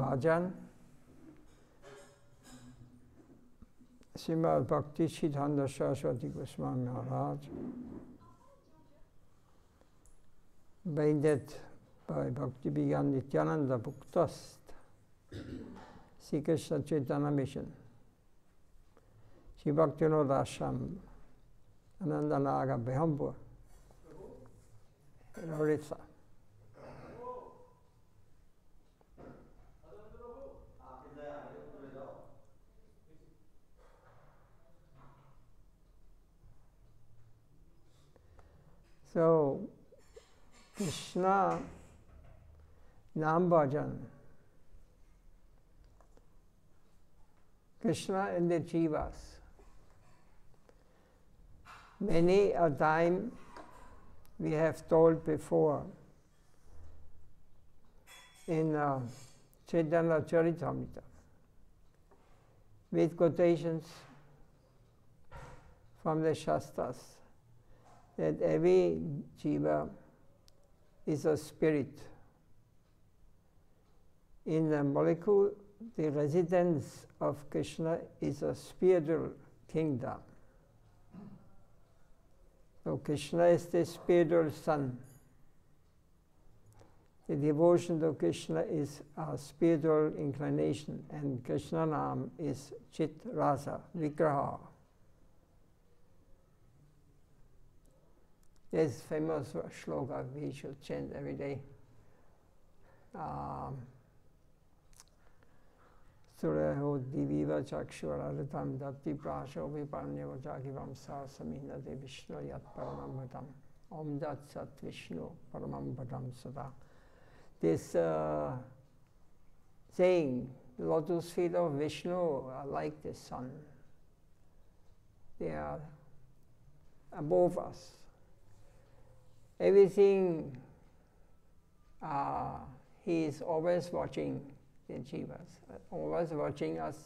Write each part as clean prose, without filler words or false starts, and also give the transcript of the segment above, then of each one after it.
Bhajan, Srimad Bhakti Siddhanta Saraswati Goswami Maharaj, binded by Bhakti Bhigan Nityananda Bhuktast, Sri Krishna Chaitanya Mission, Sri Bhaktivinoda Ashram, Anandanaga Behambur, in Orissa. So, Krishna Nam Bhajan, Krishna and the Jivas. Many a time we have told before in Chaitanya Charitamrita with quotations from the Shastras that every jiva is a spirit. In the molecule, the residence of Krishna is a spiritual kingdom. So Krishna is the spiritual sun. The devotion to Krishna is a spiritual inclination, and Krishna Nam is Chit Rasa, Vigraha. There's famous shloka we should chant every day. Suraho diviva chakshuraratam dati prasho viparnyo jagivam sasamina de Vishnu yat paramampadam om dat sat Vishnu paramampadam sada. This saying, the lotus feet of Vishnu are like the sun. They are above us. Everything, he is always watching the jivas, always watching us.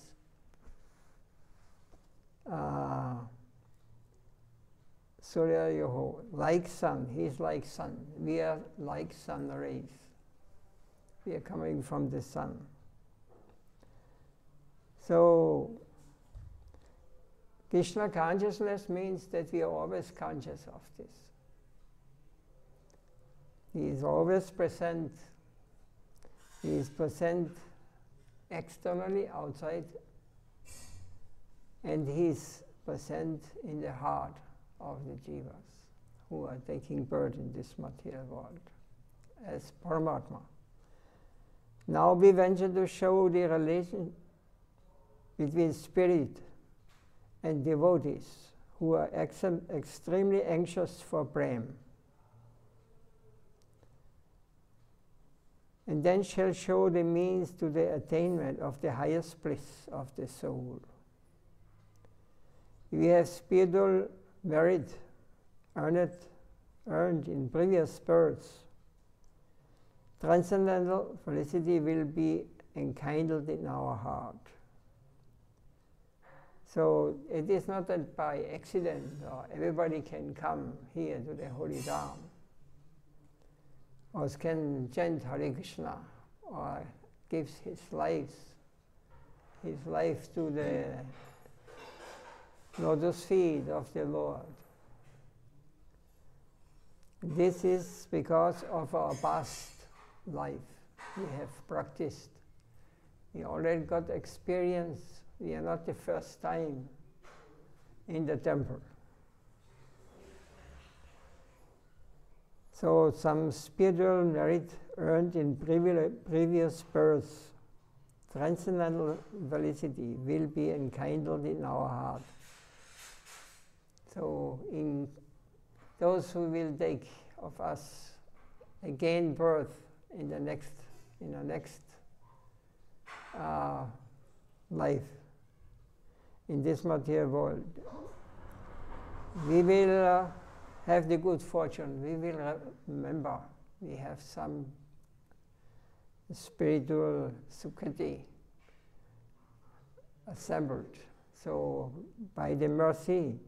Surya Yoho, like sun, he is like sun. We are like sun rays. We are coming from the sun. So, Krishna consciousness means that we are always conscious of this. He is always present. He is present externally, outside, and he is present in the heart of the jivas who are taking birth in this material world as Paramatma. Now we venture to show the relation between spirit and devotees who are extremely anxious for prema. And then shall show the means to the attainment of the highest bliss of the soul. We have spiritual merit earned in previous births. Transcendental felicity will be enkindled in our heart. So it is not that by accident or everybody can come here to the Holy Dham, or can chant Hare Krishna, or gives his life to the lotus feet of the Lord. This is because of our past life. We have practiced. We already got experience. We are not the first time in the temple. So some spiritual merit earned in previous births, transcendental felicity will be enkindled in our heart. So in those who will take of us again birth in the next life, in this material world, we will have the good fortune. We will remember we have some spiritual Sukriti assembled. So by the mercy,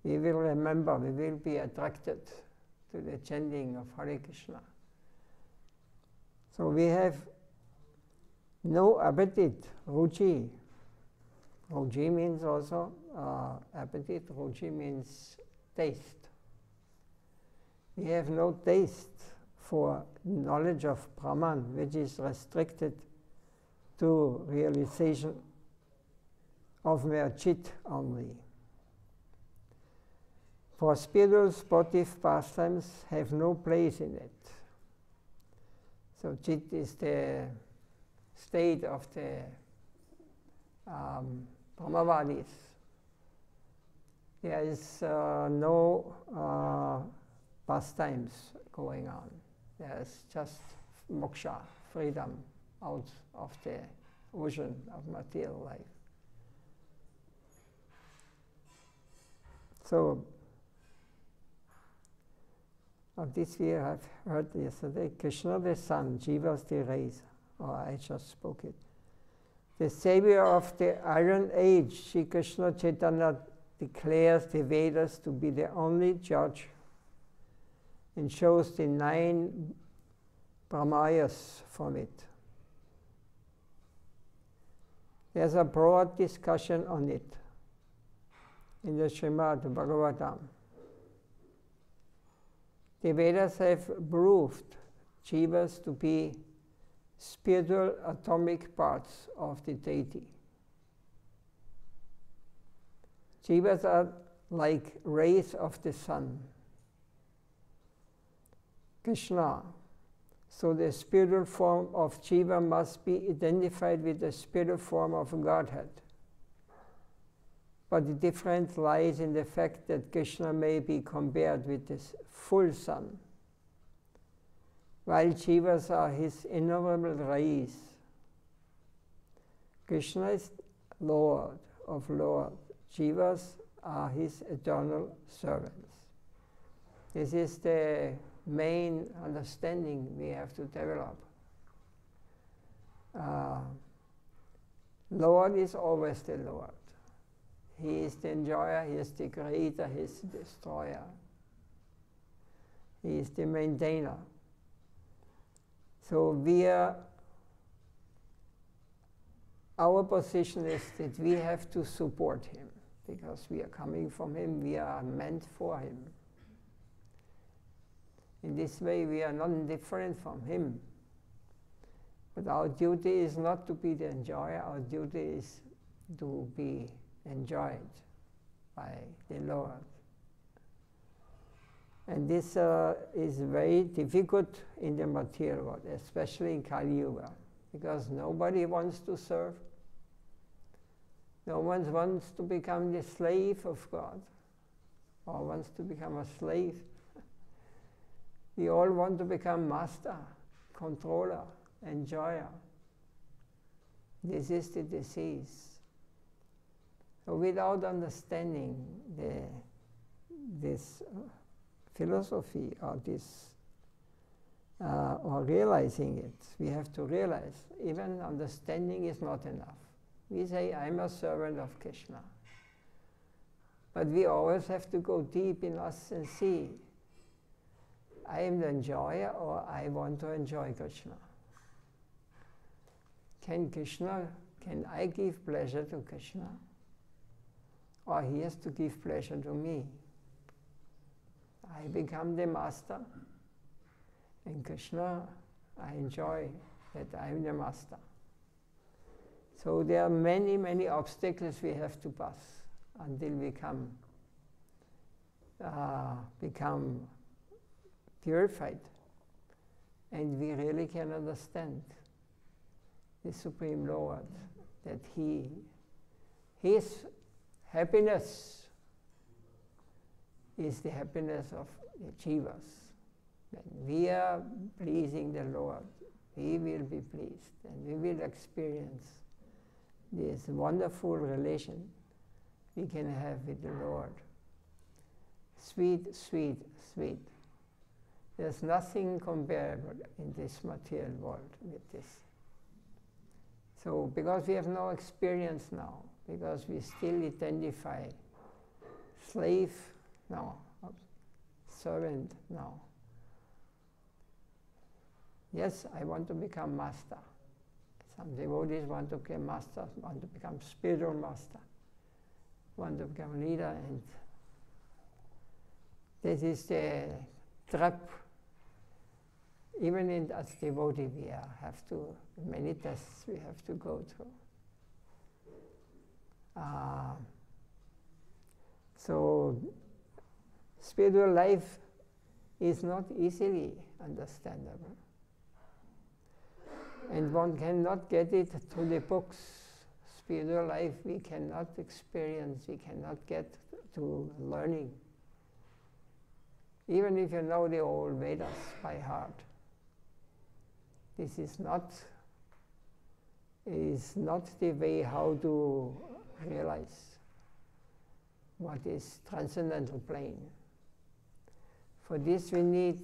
we will remember, we will be attracted to the chanting of Hare Krishna. So we have no appetite, ruchi. Ruchi means also appetite, ruchi means taste. We have no taste for knowledge of Brahman, which is restricted to realization of mere chit only. For spiritual sportive pastimes have no place in it. So chit is the state of the Brahmavadis. There is no pastimes going on. There's just moksha, freedom out of the ocean of material life. So, of this we have heard yesterday, Krishna the sun, Jiva the rays, or I just spoke it. The savior of the Iron Age, Sri Krishna Chaitanya declares the Vedas to be the only judge and shows the 9 Brahmayas from it. There's a broad discussion on it in the Srimad Bhagavatam. The Vedas have proved jivas to be spiritual atomic parts of the deity. Jivas are like rays of the sun. Krishna. So the spiritual form of jiva must be identified with the spiritual form of Godhead. But the difference lies in the fact that Krishna may be compared with the full sun, while jivas are his innumerable rays. Krishna is Lord of Lords. Jivas are his eternal servants. This is the main understanding we have to develop. Lord is always the Lord. He is the enjoyer, he is the creator, he is the destroyer. He is the maintainer. So our position is that we have to support him, because we are coming from him, we are meant for him. In this way, we are not different from him. But our duty is not to be the enjoyer, our duty is to be enjoyed by the Lord. And this is very difficult in the material world, especially in Kali Yuga, because nobody wants to serve. No one wants to become the slave of God, or wants to become a slave. We all want to become master, controller, enjoyer. This is the disease. So without understanding this philosophy or or realizing it, we have to realize even understanding is not enough. We say, I'm a servant of Krishna. But we always have to go deep in us and see, I am the enjoyer, or I want to enjoy Krishna. Can I give pleasure to Krishna? Or he has to give pleasure to me? I become the master, and Krishna, I enjoy that I'm the master. So there are many, many obstacles we have to pass until we become purified, and we really can understand the Supreme Lord, that his happiness is the happiness of the jivas. When we are pleasing the Lord, we will be pleased, and we will experience this wonderful relation we can have with the Lord. Sweet, sweet, sweet. There's nothing comparable in this material world with this. So, because we have no experience now, because we still identify slave now, servant now. Yes, I want to become master. Some devotees want to become master, want to become spiritual master, want to become leader, and this is the trap. Even as devotee, we have to, many tests we have to go through. So, spiritual life is not easily understandable. And one cannot get it through the books. Spiritual life we cannot experience, we cannot get to learning. Even if you know the old Vedas by heart. This is not the way how to realize what is transcendental plane. For this we need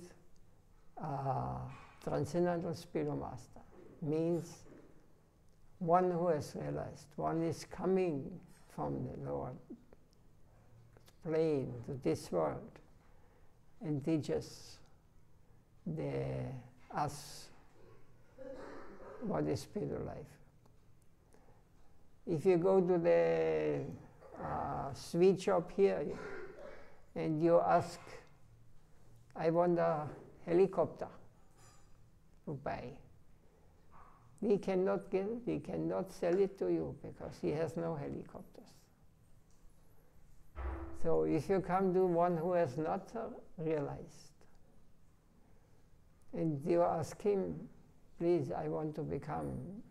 transcendental spiritual master. Means one who has realized, one is coming from the lower plane to this world and teaches us what is spiritual life. If you go to the sweet shop here and you ask, I want a helicopter to buy, he cannot sell it to you because he has no helicopters. So if you come to one who has not realized, and you ask him, please, I want to become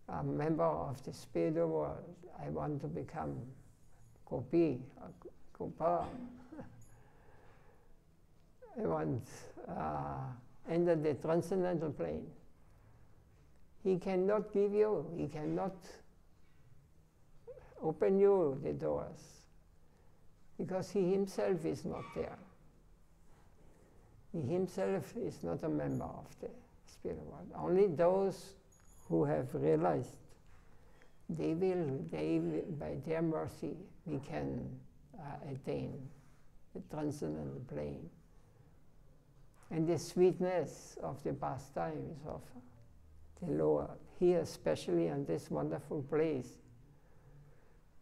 a member of the spiritual world, I want to become Gopi, Gopa, I want enter the transcendental plane. He cannot give you, he cannot open you the doors, because he himself is not there. He himself is not a member of the spiritual world. Only those who have realized, they will, by their mercy, we can attain the transcendental plane. And the sweetness of the pastimes of the lower, here especially in this wonderful place,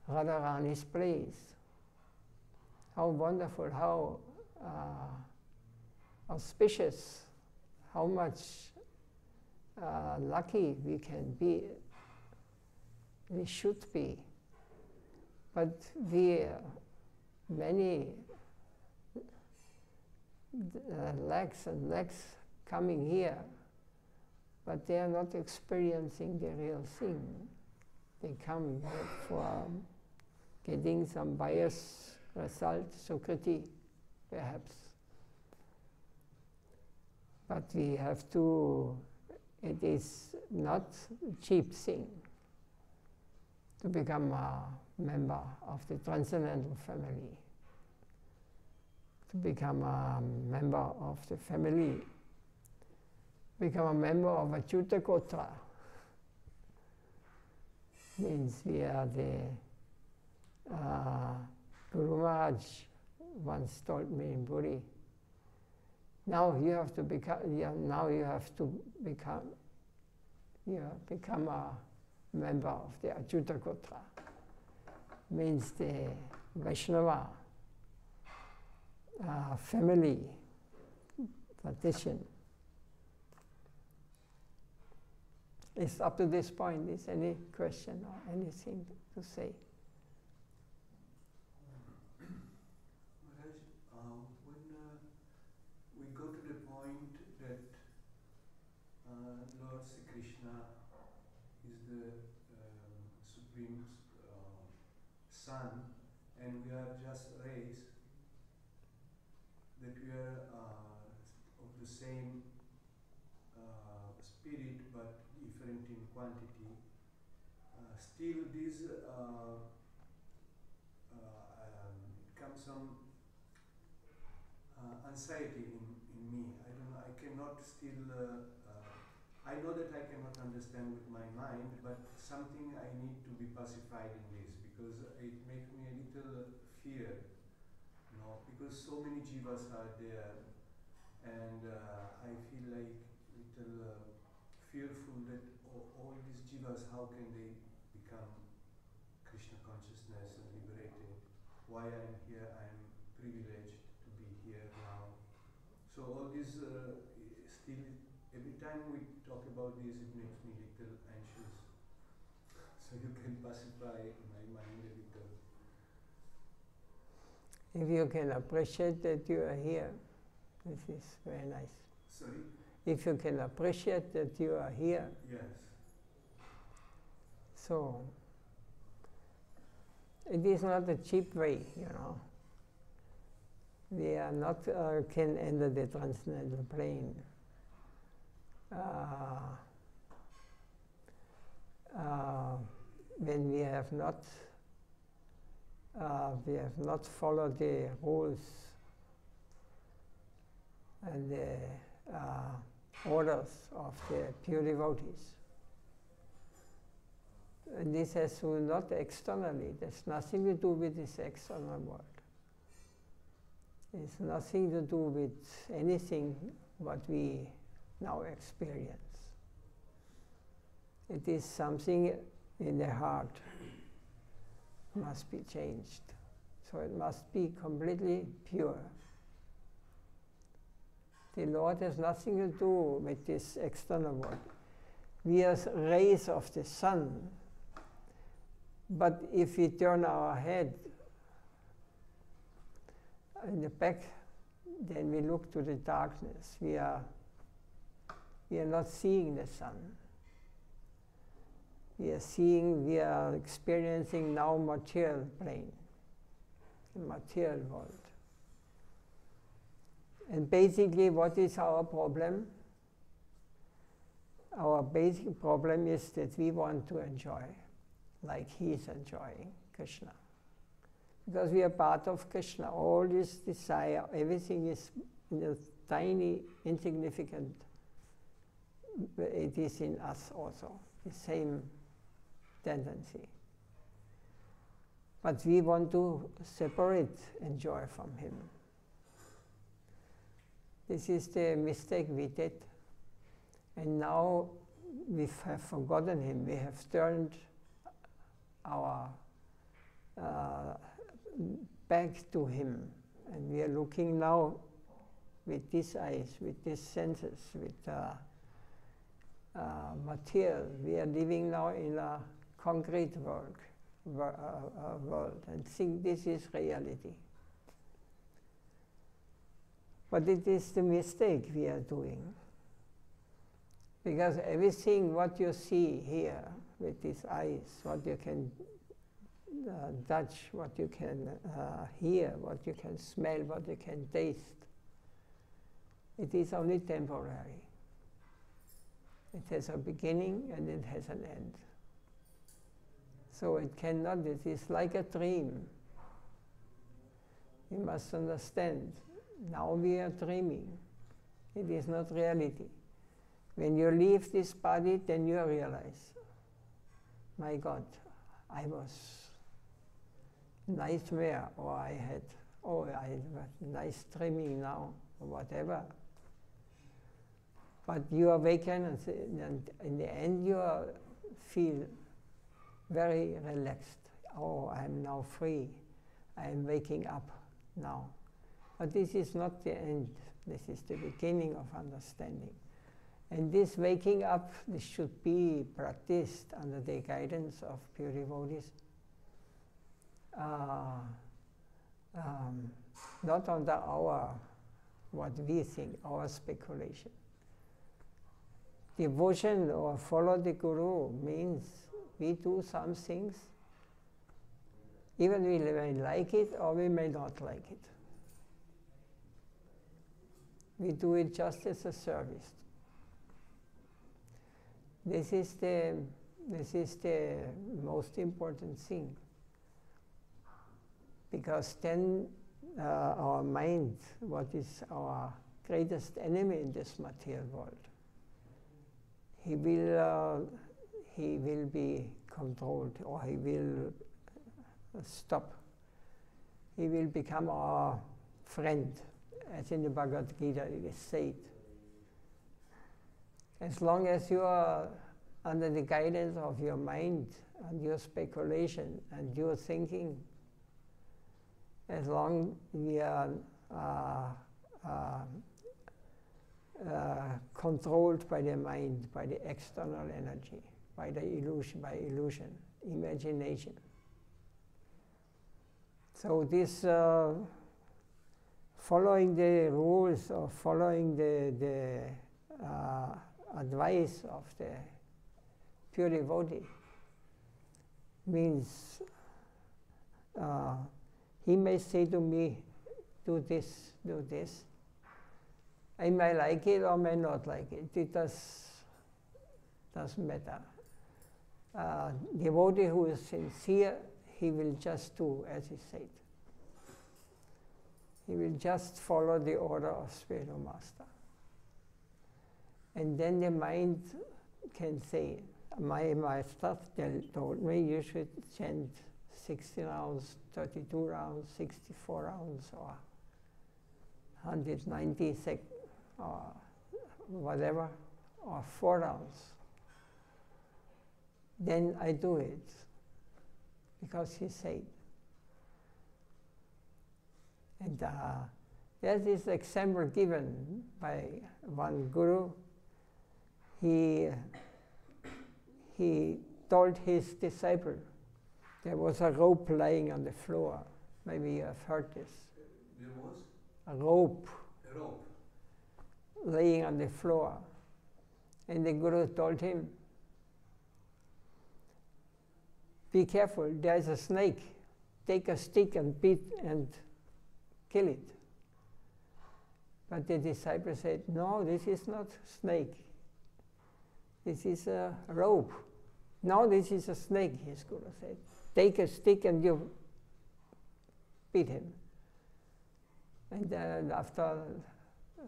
Radharani's place. How wonderful, how auspicious, how much lucky we can be, we should be. But we, many legs and legs coming here, but they are not experiencing the real thing. They come for getting some bias result, Sukriti, perhaps. But we have to, it is not a cheap thing to become a member of the transcendental family, to become a member of the family, become a member of a Achyuta Gotra. Means we are the, Guru Maharaj once told me in Puri, now you have to become, become a member of the Achyuta Gotra. Means the Vaishnava family tradition. It's up to this point. Is any question or anything to say? Maharaj, when we go to the point that Lord Sri Krishna is the Supreme Son, and we are just rays, that we are of the same spirit but different in quantity, still this comes some anxiety in me. I don't know, I cannot still, I know that I cannot understand with my mind, but something I need to be pacified in this, because it makes me a little fear, you know, because so many jivas are there, and I feel like little fearful that all these jivas, how can they become Krishna consciousness and liberated? Why I'm here, I'm privileged to be here now. So all this still, every time we talk about this, it makes me a little anxious. So you can pacify my mind a little. If you can appreciate that you are here, this is very nice. Sorry? If you can appreciate that you are here, Yes. so it is not a cheap way, you know. We are not can enter the transcendental plane. When we have not followed the rules and the orders of the pure devotees. And this has to do not externally. There's nothing to do with this external world. It's nothing to do with anything what we now experience. It is something in the heart must be changed. So it must be completely pure. The Lord has nothing to do with this external world. We are rays of the sun, but if we turn our head in the back, then we look to the darkness. We are not seeing the sun. We are experiencing now material plane, the material world. And basically, what is our problem? Our basic problem is that we want to enjoy, like he is enjoying, Krishna. Because we are part of Krishna. All this desire, everything is in a tiny, insignificant, it is in us also, the same tendency. But we want to separate enjoy from him. This is the mistake we did. And now we have forgotten him. We have turned our back to him. And we are looking now with these eyes, with these senses, with material. We are living now in a concrete world and think this is reality. But it is the mistake we are doing. Because everything what you see here with these eyes, what you can touch, what you can hear, what you can smell, what you can taste, it is only temporary. It has a beginning and it has an end. So it cannot, it is like a dream. You must understand. Now we are dreaming. It is not reality. When you leave this body, then you realize, my God, I was nightmare, or I had nice dreaming now, or whatever. But you awaken, and in the end you feel very relaxed. Oh, I'm now free. I am waking up now. But this is not the end. This is the beginning of understanding. And this waking up, this should be practiced under the guidance of pure devotees. Not under what we think, our speculation. Devotion or follow the Guru means we do some things, even we may like it or we may not like it. We do it just as a service. This is the most important thing. Because then our mind, what is our greatest enemy in this material world, he will be controlled, or he will stop. He will become our friend, as in the Bhagavad Gita it is said. As long as you are under the guidance of your mind and your speculation and your thinking. As long we are controlled by the mind, by the external energy, by the illusion, imagination. So this following the rules or following the advice of the pure devotee means he may say to me, do this, do this. I may like it or may not like it. It doesn't matter. Devotee who is sincere, he will just do as he said. He will just follow the order of spiritual master. And then the mind can say, my master told me you should chant 60 rounds, 32 rounds, 64 rounds, or 190 or whatever, or 4 rounds. Then I do it, because he said. And there's this example given by one guru. He told his disciple, there was a rope lying on the floor. Maybe you have heard this. There was? A rope. A rope. Laying on the floor. And the guru told him, be careful, there's a snake. Take a stick and beat and kill it. But the disciple said, no, this is not snake. This is a rope. No, this is a snake, his guru said. Take a stick and you beat him. And after a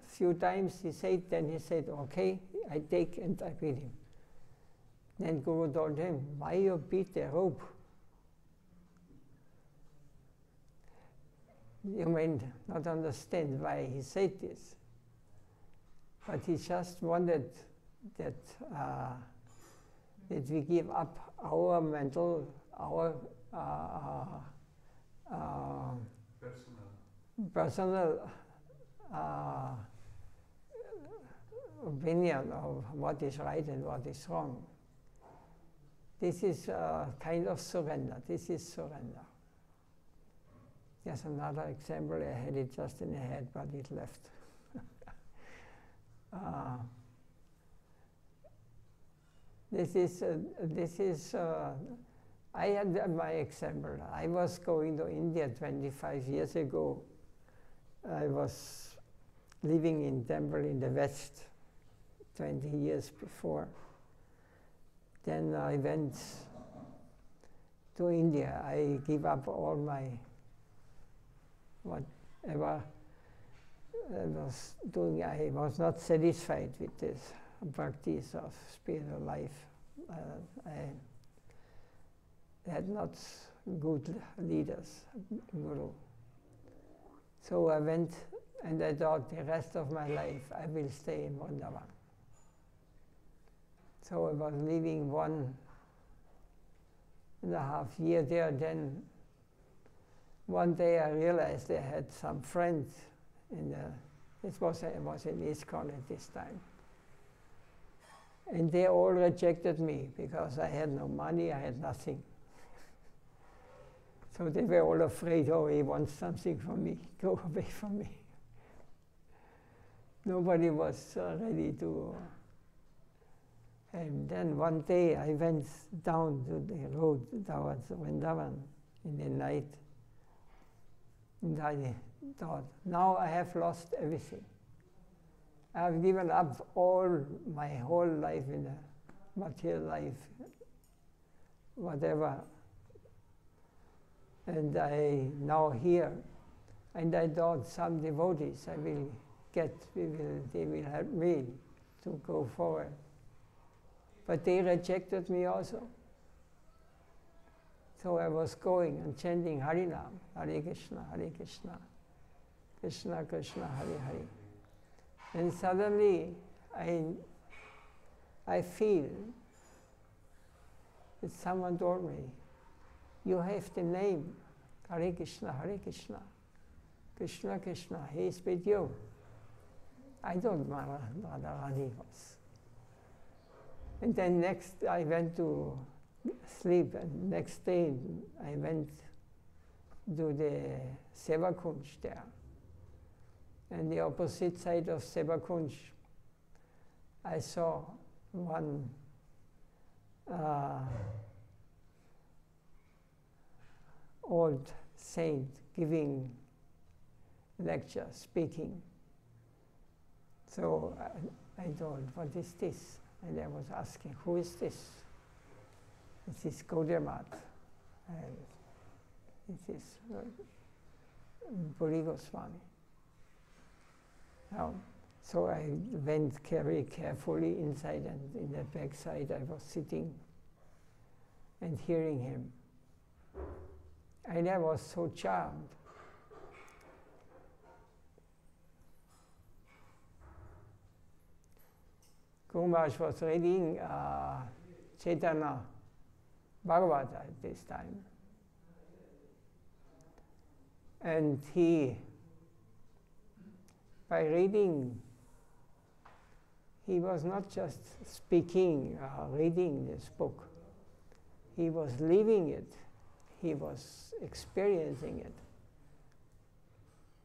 few times he said, okay, I take and I beat him. Then Guru told him, why you beat the rope? You may not understand why he said this, but he just wanted that we give up our mental, our personal opinion of what is right and what is wrong. This is a kind of surrender. This is surrender. There's another example. I had it just in the head, but it left. I had my example. I was going to India 25 years ago. I was living in temple in the West 20 years before. Then I went to India. I gave up all my whatever I was doing. I was not satisfied with this practice of spiritual life. I had not good leaders, guru. So I went and I thought the rest of my life I will stay in Vrindavan. So I was living 1.5 years there. Then one day I realized I had some friends I was in ISKCON at this time. And they all rejected me because I had no money, I had nothing. So they were all afraid, oh, he wants something from me, go away from me. Nobody was ready to. And then one day I went down to the road towards Vrindavan in the night. And I thought, now I have lost everything. I have given up all my whole life in the material life, whatever. And I now here, and I thought some devotees I will get, they will help me to go forward. But they rejected me also. So I was going and chanting Harinam, Hare Krishna, Krishna Krishna, Hare Hare. And suddenly I feel that someone told me, you have the name Hare Krishna, Krishna Krishna, he is with you. I thought Radharani was. And then next I went to sleep, and next day I went to the Radha Kund there. And the opposite side of Radha Kund, I saw one old saint giving lecture, speaking. So I thought, what is this? And I was asking, who is this? This is Gaudiya. This is Buri Goswami. Now, so I went very carefully inside, and in the back side I was sitting and hearing him. And I was so charmed. Guru Maharaj was reading Chaitanya Bhagavata at this time. And he, by reading, he was not just speaking, reading this book. He was living it. He was experiencing it.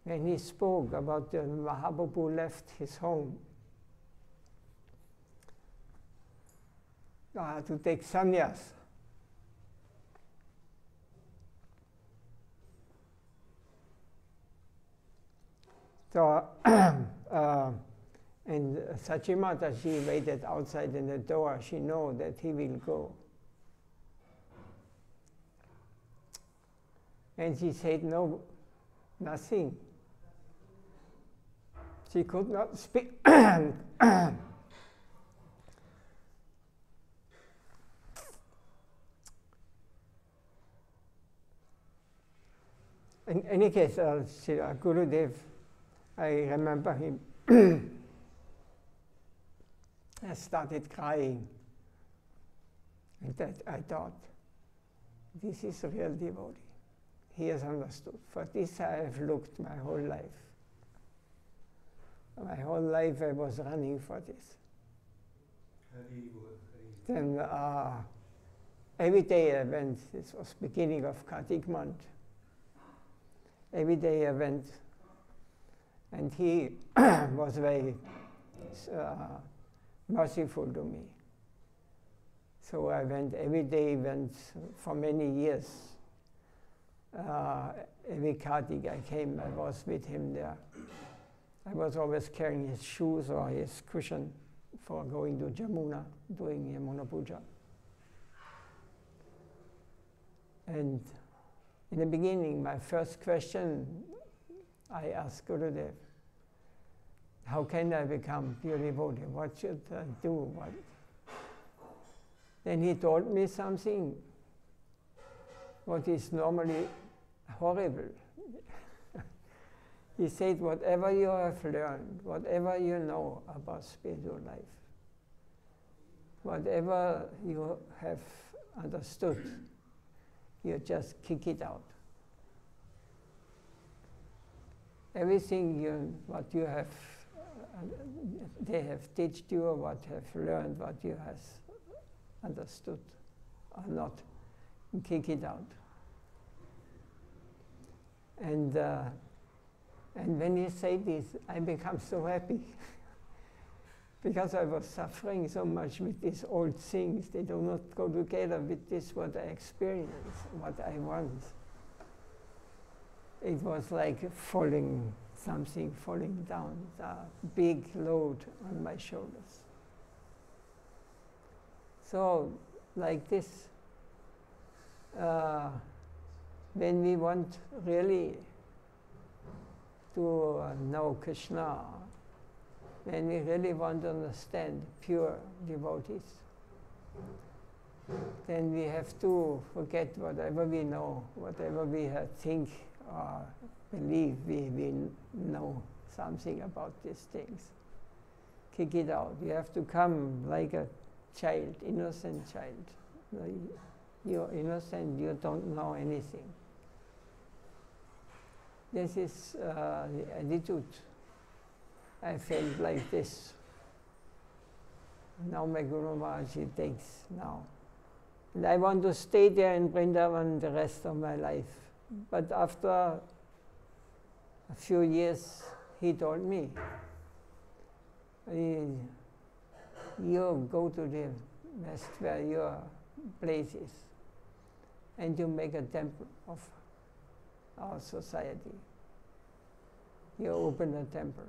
When he spoke about the Mahaprabhu left his home to take sannyas. So, and Sachimata, she waited outside in the door. She knew that he will go. And she said, no, nothing. She could not speak. In any case, Gurudev, I remember him I started crying. And that I thought, this is a real devotee. He has understood. For this I have looked my whole life. My whole life I was running for this. Then every day I went, this was beginning of Kartik month. Every day I went, and he was very merciful to me. So I went every day, went for many years. Every Kartik I came, I was with him there. I was always carrying his shoes or his cushion for going to Jamuna, doing Yamuna Puja. And in the beginning, my first question, I asked Gurudev, how can I become pure devotee? What should I do? Then he told me something what is normally horrible. He said, whatever you have learned, whatever you know about spiritual life, whatever you have understood, you just kick it out. Everything what you have, they have taught you, or what you have learned, what you have understood or not, kick it out. And when he said this, I became so happy because I was suffering so much with these old things. They do not go together with this, what I experience, what I want. It was like something falling down, a big load on my shoulders. So, like this, when we want really to know Krishna, when we really want to understand pure devotees, then we have to forget whatever we know, whatever we think or believe we know something about these things. Kick it out. You have to come like a child, innocent child, No, you're innocent, you don't know anything. This is the attitude. I felt like this. Now my Guru Maharaj, he takes now. And I want to stay there in Vrindavan the rest of my life. But after a few years, he told me, you go to the west where your place is, and you make a temple of our society. You open a temple.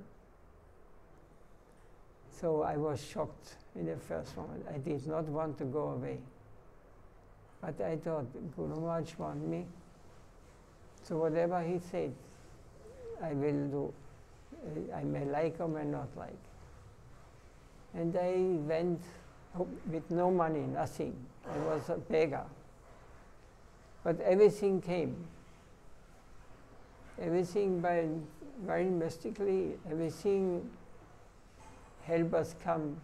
So I was shocked in the first moment. I did not want to go away. But I thought, Guru Maharaj wants me. So whatever he said, I will do. I may like or may not like. And I went with no money, nothing. I was a beggar. But everything came. Everything by very mystically, everything help us come.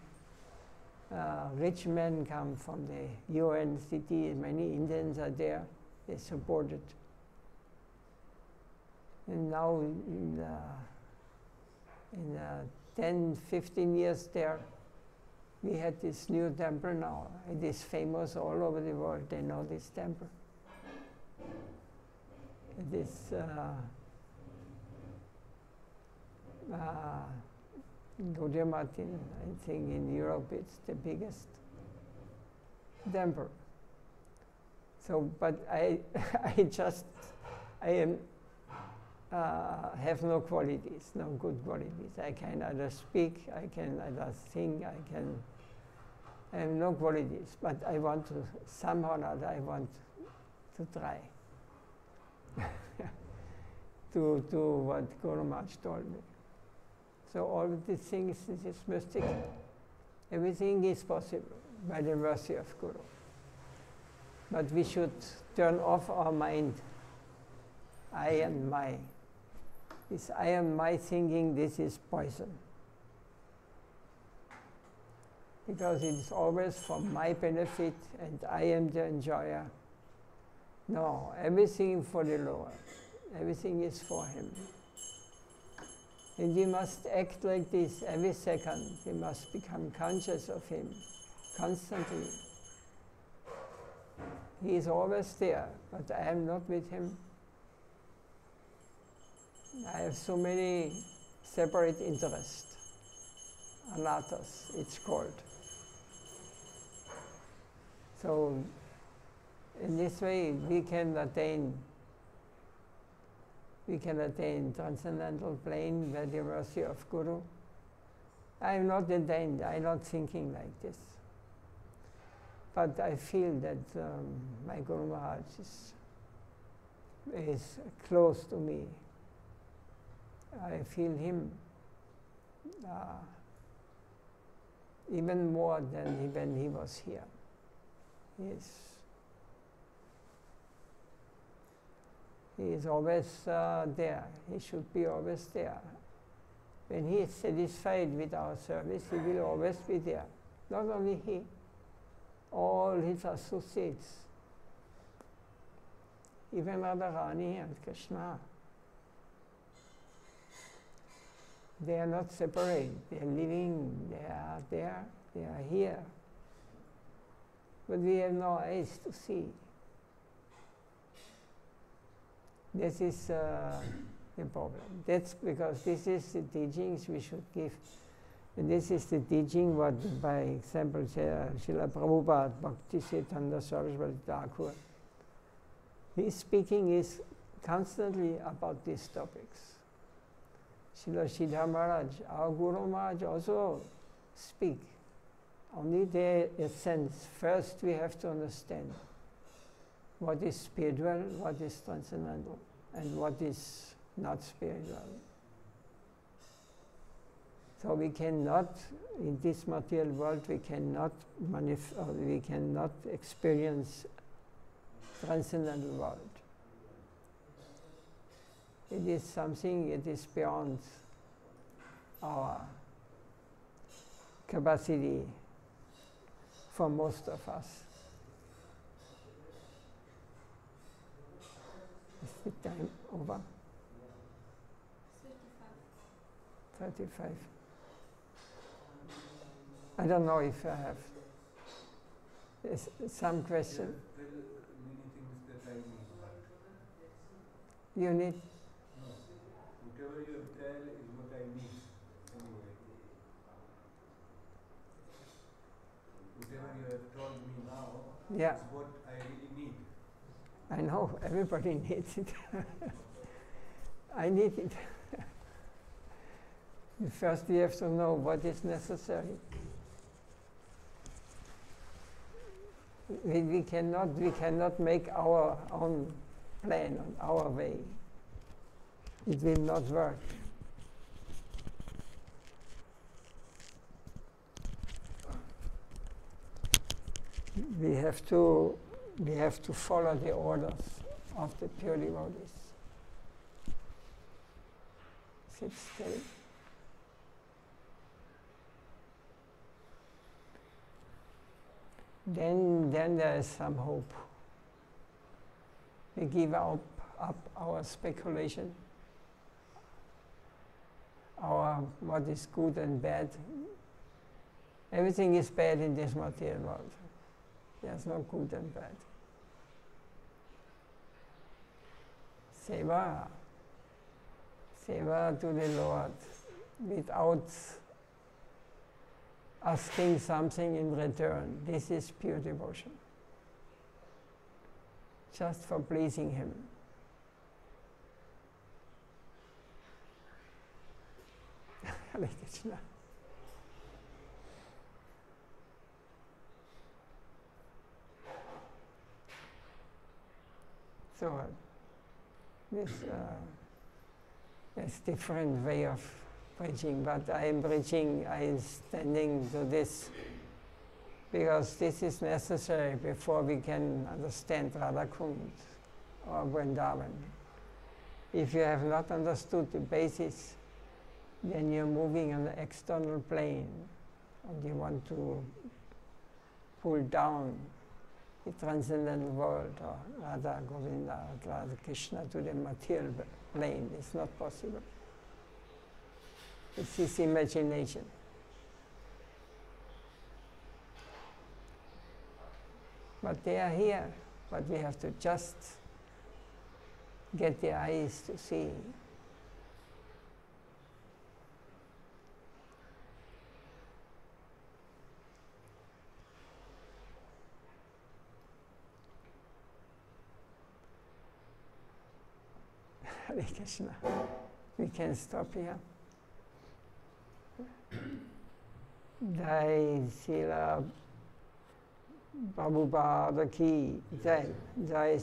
Rich men come from the UN city, many Indians are there, they support it. And now in 10, 15 years there, we had this new temple now. It is famous all over the world, they know this temple. It is Gaudiya Martin, I think in Europe it's the biggest temple. So, but I have no qualities, no good qualities. I can neither speak, I can neither sing, I have no qualities. But I want to, somehow or other, I want to try to do what Guru Maharaj told me. So all of these things, this is mystic. Everything is possible by the mercy of Guru. But we should turn off our mind. I and my. This I and my thinking, this is poison. Because it is always for my benefit and I am the enjoyer. No, everything for the Lord. Everything is for Him. And we must act like this every second. We must become conscious of Him constantly. He is always there, but I am not with Him. I have so many separate interests. Anatas, it's called. So, in this way, we can attain transcendental plane by the mercy of Guru. I am not attained, I am not thinking like this. But I feel that my Guru Maharaj is close to me. I feel him even more than when he was here. He is always there. He should be always there. When he is satisfied with our service, he will always be there. Not only he, all his associates, even Radharani and Krishna. They are not separate. They are living, they are there, they are here. But we have no eyes to see. This is the problem. That's because this is the teachings we should give. And this is the teaching what, by example, Srila Prabhupada, Bhakti Siddhanta Saraswati Thakur. His speaking is constantly about these topics. Srila Siddha Maharaj, our Guru Maharaj also speak. Only their essence. First we have to understand what is spiritual, what is transcendental, and what is not spiritual. So we cannot, in this material world, we cannot experience transcendental world. It is something, it is beyond our capacity for most of us. The time over? 35. I don't know if I have some question. There are many things that I need, but You need? no. Whatever you have tell is what I need. Anyway. Whatever you have told me now Yeah. is what I really need. I know, everybody needs it. I need it. First we have to know what is necessary. We cannot make our own plan on our way. It will not work. We have to follow the orders of the pure devotees. Sit still. Then there is some hope. We give up our speculation, our what is good and bad. Everything is bad in this material world. There's no good and bad. Seva to the Lord without asking something in return. This is pure devotion. Just for pleasing Him. Hare Krishna. So this different way of preaching, but I am standing to this because this is necessary before we can understand Radha Kund or Vrindavan. If you have not understood the basis, then you're moving on the external plane and you want to pull down the transcendental world or Radha Govinda or Radha Krishna to the material plane. It's not possible. It's his imagination. But they are here, but we have to just get the eyes to see. Hare Krishna. We can stop here. Jai Srila Prabhupada ki Jai. Jai